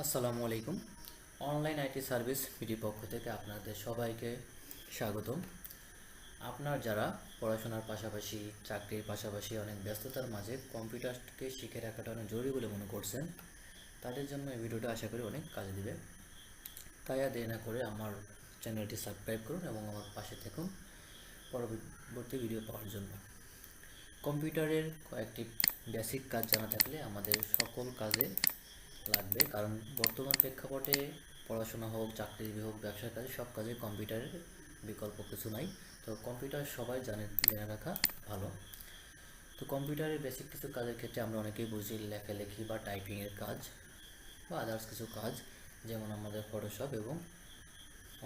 আসসালামু আলাইকুম। Online IT service BD পক্ষ থেকে আপনাদের সবাইকে স্বাগতম। আপনার যারা পড়াশোনার পাশাপাশি চাকরির পাশাপাশি অনেক ব্যস্ততার মাঝে কম্পিউটারকে শিখে রাখাটা অনেক জরুরি বলে মনে করছেন, তাদের জন্য এই ভিডিওটা আশা করি অনেক কাজে দিবে। তাই আর দেরি না করে আমার চ্যানেলটি সাবস্ক্রাইব করুন এবং আমার পাশে থাকুন পরবর্তী ভিডিও পাওয়ার জন্য। কম্পিউটারের কয়েকটি বেসিক কাজ জানা থাকলে আমাদের সকল কাজে লাগবে, কারণ বর্তমান প্রেক্ষাপটে পড়াশোনা হোক, চাকরিজীবী হোক, ব্যবসার কাজে সব কাজে কম্পিউটারের বিকল্প কিছু নাই। তো কম্পিউটার সবাই জেনে রাখা ভালো। তো কম্পিউটারের বেসিক কিছু কাজের ক্ষেত্রে আমরা অনেকেই বুঝি লেখালেখি বা টাইপিংয়ের কাজ বা আদার্স কিছু কাজ, যেমন আমাদের ফটোশপ এবং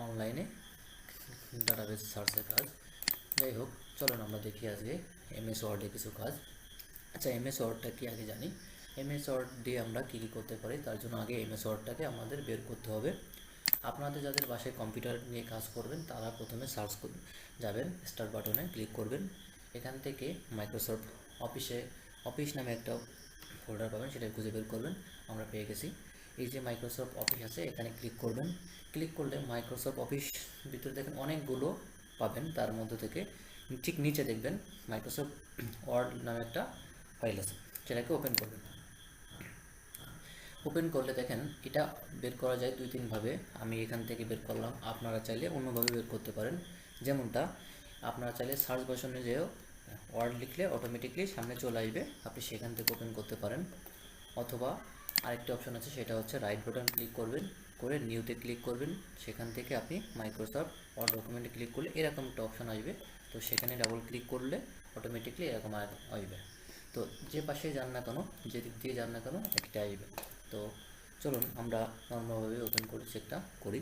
অনলাইনে ডাটাবেস সার্চের কাজ। যাই হোক, চলুন আমরা দেখি আজকে এমএস ওয়ার্ডে কিছু কাজ। আচ্ছা, এমএস ওয়ার্ডটা কি আগে জানি। এমএস ওয়ার্ড দিয়ে আমরা কী কী করতে পারি, তার জন্য আগে এমএস ওয়ার্ডটাকে আমাদের বের করতে হবে। আপনাদের যাদের বাসায় কম্পিউটার নিয়ে কাজ করবেন তারা প্রথমে সার্চ যাবেন, স্টার্ট বাটনে ক্লিক করবেন। এখান থেকে মাইক্রোসফট অফিস নামে একটা ফোল্ডার পাবেন, সেটা খুঁজে বের করবেন। আমরা পেয়ে গেছি। এই যে মাইক্রোসফট অফিস আছে, এখানে ক্লিক করবেন। ক্লিক করলে মাইক্রোসফট অফিস ভিতরে দেখেন অনেকগুলো পাবেন, তার মধ্যে থেকে ঠিক নিচে দেখবেন মাইক্রোসফট ওয়ার্ড নামে একটা ফাইল আছে, সেটাকে ওপেন করবেন। ওপেন করলে দেখেন এটা বের করা যায় দুই তিনভাবে। আমি এখান থেকে বের করলাম, আপনারা চাইলে অন্যভাবে বের করতে পারেন। যেমনটা আপনারা চাইলে সার্চ বাটনে যেও ওয়ার্ড লিখলে অটোমেটিকলি সামনে চলে আসবে, আপনি সেখান থেকে ওপেন করতে পারেন। অথবা আরেকটি অপশন আছে, সেটা হচ্ছে রাইট বাটন ক্লিক করবেন, করে নিউতে ক্লিক করবেন। সেখান থেকে আপনি মাইক্রোসফট ওয়ার্ড ডকুমেন্টে ক্লিক করলে এরকম একটা অপশন আসবে। তো সেখানে ডাবল ক্লিক করলে অটোমেটিকলি এরকম আসবে। তো যে পাশে যান না কেন, যে দিক দিয়ে যান না কেন, একটা আসবে। তো চলুন আমরা নর্মালভাবে ওপেন করে চেকটা করি।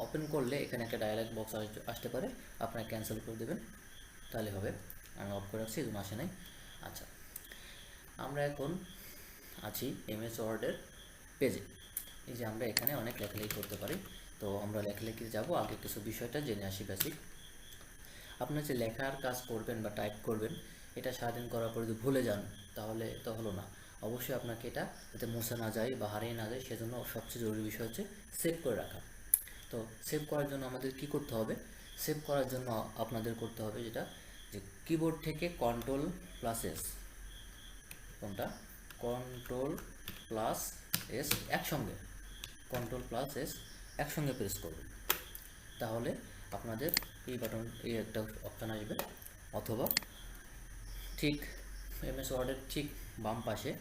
ওপেন করলে এখানে একটা ডায়ালগ বক্স আসতে পারে, আপনারা ক্যান্সেল করে দেবেন, তাহলে হবে। আমি অফ করে রাখছি, এজন্য আসে নাই। আচ্ছা, আমরা এখন আছি এমএস ওয়ার্ডের পেজে। এই যে আমরা এখানে অনেক লেখালেখি করতে পারি। তো আমরা লেখালেখি যাব, আগে কিছু বিষয়টা জেনে আসি বেসিক। আপনার যে লেখার কাজ করবেন বা টাইপ করবেন, এটা সারাদিন করার পরে যদি ভুলে যান তাহলে তো হলো না। অবশ্যই আপনাকে এটা যাতে মুছে না যায় বা হারিয়ে না যায়, সেজন্য সবচেয়ে জরুরি বিষয় হচ্ছে সেভ করে রাখা। তো সেভ করার জন্য আমাদের কি করতে হবে? সেভ করার জন্য আপনাদের করতে হবে যেটা, যে কিবোর্ড থেকে কন্ট্রোল+S, কোনটা, কন্ট্রোল+S একসঙ্গে, কন্ট্রোল+S একসঙ্গে প্রেস করবেন। তাহলে আপনাদের এই বাটন, এই একটা অপশান আসবে। অথবা ঠিক এমএস ওয়ার্ডের ঠিক বাম পাশে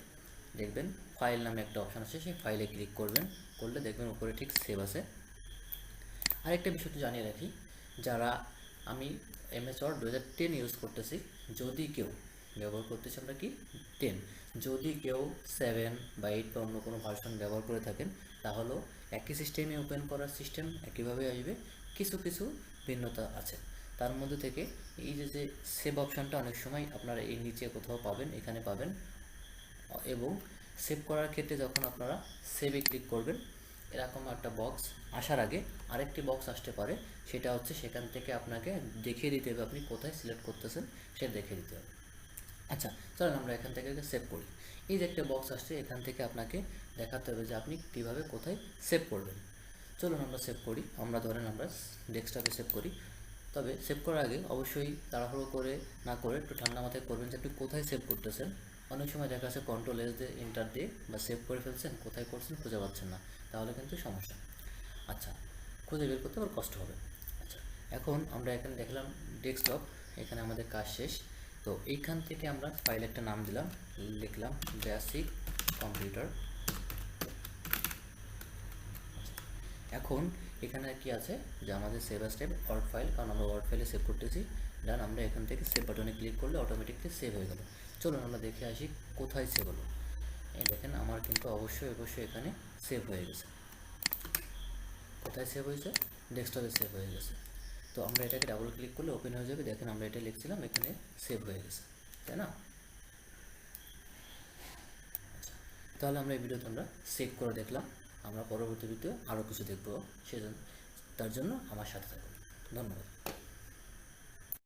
দেখবেন ফাইল নামে একটা অপশান আছে, সেই ফাইলে ক্লিক করবেন। করলে দেখবেন উপরে ঠিক সেভ আছে। আরেকটা বিষয় তো জানিয়ে রাখি, যারা আমি এমএস ওয়ার্ড 2010 ইউজ করতেছি, যদি কেউ ব্যবহার করতেছি আমরা কি 10, যদি কেউ 7 বা 8 বা অন্য কোনো ভার্সন ব্যবহার করে থাকেন, তাহলেও একই সিস্টেমে ওপেন করার সিস্টেম একইভাবে আসবে। কিছু কিছু ভিন্নতা আছে। তার মধ্যে থেকে এই যে সেভ অপশানটা অনেক সময় আপনারা এই নিচে কোথাও পাবেন, এখানে পাবেন। এবং সেভ করার ক্ষেত্রে যখন আপনারা সেভে ক্লিক করবেন, এরকম একটা বক্স আসার আগে আরেকটি বক্স আসতে পারে, সেটা হচ্ছে সেখান থেকে আপনাকে দেখিয়ে দিতে হবে আপনি কোথায় সিলেক্ট করতেছেন, সেটা দেখিয়ে দিতে হবে। আচ্ছা, চলুন আমরা এখান থেকে সেভ করি। এই যে একটা বক্স আসছে, এখান থেকে আপনাকে দেখাতে হবে যে আপনি কীভাবে কোথায় সেভ করবেন। চলুন আমরা সেভ করি। আমরা ধরেন আমরা ডেস্কটপে সেভ করি। তবে সেভ করার আগে অবশ্যই তাড়াহুড়ো করে না করে একটু ঠান্ডা মাথায় করবেন যে আপনি কোথায় সেভ করতেছেন। অনেক সময় দেখা যাচ্ছে কন্ট্রোল+S দিয়ে এন্টার দিয়ে বা সেভ করে ফেলছেন, কোথায় করছেন খুঁজে পাচ্ছেন না, তাহলে কিন্তু সমস্যা। আচ্ছা, খুঁজে বের করতে আবার কষ্ট হবে। আচ্ছা, এখন আমরা এখানে দেখলাম ডেস্কটপ, এখানে আমাদের কাজ শেষ। তো এইখান থেকে আমরা ফাইল একটা নাম দিলাম, লিখলাম বেসিক কম্পিউটার। এখন এখানে কি আছে যে আমাদের save as type word file, কারণ আমরা ওয়ার্ড ফাইলে সেভ করতেছি। ডান, আমরা এখান থেকে সেভ বাটনে ক্লিক করলে অটোমেটিকলি সেভ হয়ে গেল। চলুন আমরা দেখে আসি কোথায় সেভ হলো। এই দেখেন আমার কিন্তু অবশ্যই এখানে সেভ হয়ে গেছে। কোথায় সেভ হয়েছে? ডেস্কটপে সেভ হয়ে গেছে। তো আমরা এটাকে ডাবল ক্লিক করলে ওপেন হয়ে যাবে। দেখেন আমরা এটা লিখছিলাম, এখানে সেভ হয়ে গেছে, তাই না? আচ্ছা, তাহলে আমরা এই ভিডিওতে আমরা সেভ করে দেখলাম। আমরা পরবর্তী ভিডিও আরও কিছু দেখবো, সেজন্য তার জন্য আমার সাথে থাকুন। ধন্যবাদ।